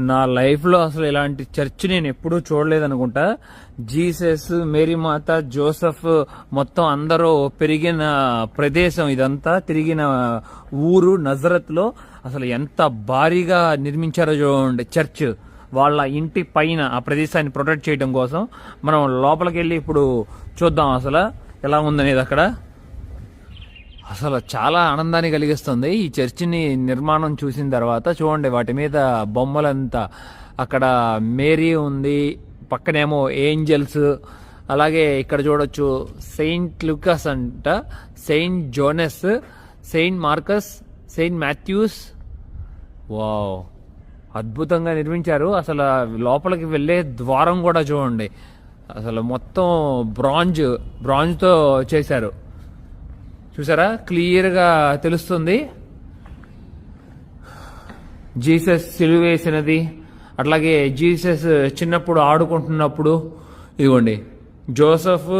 నా లైఫ్లో అసలు ఇలాంటి చర్చ్ నేను ఎప్పుడూ చూడలేదనుకుంటా. జీసస్, మేరీమాత, జోసెఫ్ మొత్తం అందరూ పెరిగిన ప్రదేశం ఇదంతా, తిరిగిన ఊరు నజరత్లో అసలు ఎంత భారీగా నిర్మించారో చూడండి చర్చ్. వాళ్ళ ఇంటి పైన ఆ ప్రదేశాన్ని ప్రొటెక్ట్ చేయడం కోసం. మనం లోపలికి వెళ్ళి ఇప్పుడు చూద్దాం అసలు ఎలా ఉందనేది అక్కడ. అసలు చాలా ఆనందాన్ని కలిగిస్తుంది ఈ చర్చిని నిర్మాణం చూసిన తర్వాత. చూడండి వాటి మీద బొమ్మలంతా, అక్కడ మేరీ ఉంది, పక్కనేమో ఏంజల్స్, అలాగే ఇక్కడ చూడొచ్చు సెయింట్ లూకాస్ అంట, saint Jones, saint Marcus, saint Matthews. Wow, అద్భుతంగా నిర్మించారు. అసలు లోపలికి వెళ్ళే ద్వారం కూడా చూడండి, అసలు మొత్తం బ్రాంజ్తో చేశారు. చూసారా, క్లియర్గా తెలుస్తుంది జీసస్ సిలువ వేసినది. అట్లాగే జీసస్ చిన్నప్పుడు ఆడుకుంటున్నప్పుడు ఇదిగోండి జోసెఫ్,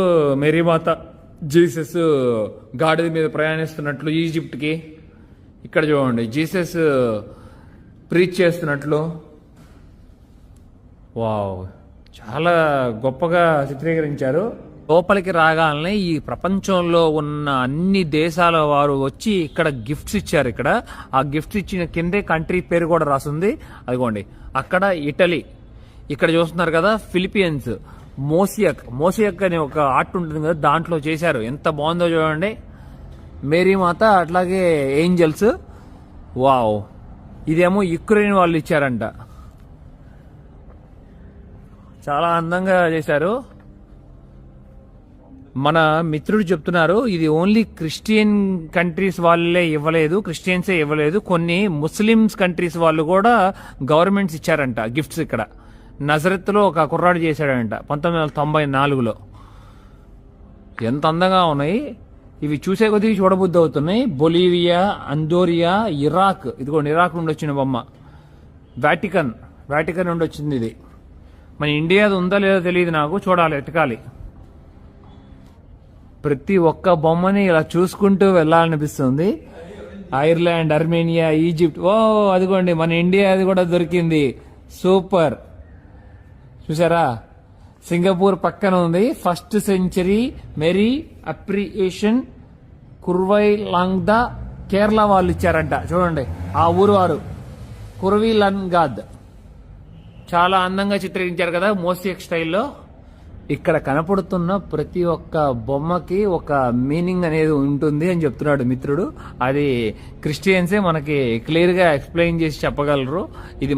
మేరీమాత, జీసస్ గాడిద మీద ప్రయాణిస్తున్నట్లు ఈజిప్ట్కి. ఇక్కడ చూడండి జీసస్ ప్రీచ్ చేస్తున్నట్లు. వావ్, చాలా గొప్పగా చిత్రీకరించారు. లోపలికి రాగానే ఈ ప్రపంచంలో ఉన్న అన్ని దేశాల వారు వచ్చి ఇక్కడ గిఫ్ట్స్ ఇచ్చారు. ఇక్కడ ఆ గిఫ్ట్స్ ఇచ్చిన కిందే కంట్రీ పేరు కూడా రాసింది. అదిగోండి అక్కడ ఇటలీ, ఇక్కడ చూస్తున్నారు కదా ఫిలిపియన్స్, మోసియక్ అనే ఒక ఆర్ట్ ఉంటుంది కదా, దాంట్లో చేశారు. ఎంత బాగుందో చూడండి. మేరీమాత, అట్లాగే ఏంజల్స్. వావ్, ఇదేమో యుక్రెయిన్ వాళ్ళు ఇచ్చారంట. చాలా అందంగా చేశారు. మన మిత్రుడు చెప్తున్నారు ఇది ఓన్లీ క్రిస్టియన్ కంట్రీస్ వాళ్ళే ఇవ్వలేదు, క్రిస్టియన్సే ఇవ్వలేదు, కొన్ని ముస్లిమ్స్ కంట్రీస్ వాళ్ళు కూడా గవర్నమెంట్స్ ఇచ్చారంట గిఫ్ట్స్. ఇక్కడ నజరత్లో ఒక కుర్రాడు చేశాడంట 1994లో. ఎంత అందంగా ఉన్నాయి ఇవి, చూసే కొద్దిగా చూడబుద్ధి అవుతున్నాయి. బొలీవియా, అందోరియా, ఇరాక్, ఇదిగోండి ఇరాక్ నుండి వచ్చిన బొమ్మ. వాటికన్ నుండి వచ్చింది ఇది. మన ఇండియాది ఉందా లేదో తెలియదు నాకు, చూడాలి, ఎతకాలి. ప్రతి ఒక్క బొమ్మని ఇలా చూసుకుంటూ వెళ్ళాలనిపిస్తుంది. Ireland, Armenia, Egypt. ఓ అదిగోండి మన ఇండియా అది కూడా దొరికింది. సూపర్, చూసారా. సింగపూర్ పక్కన ఉంది. 1st సెంచరీ మెరీ అప్రియేషన్ కుర్వై లాంగ్దా, కేరళ వాళ్ళు ఇచ్చారంట. చూడండి ఆ ఊరు వారు, కుర్వీలంగాద్. చాలా అందంగా చిత్రీకరించారు కదా మోసియక్ స్టైల్లో. ఇక్కడ కనపడుతున్న ప్రతి ఒక్క బొమ్మకి ఒక మీనింగ్ అనేది ఉంటుంది అని చెప్తున్నాడు మిత్రుడు. అది క్రిస్టియన్సే మనకి క్లియర్ గా ఎక్స్ప్లెయిన్ చేసి చెప్పగలరు. ఇది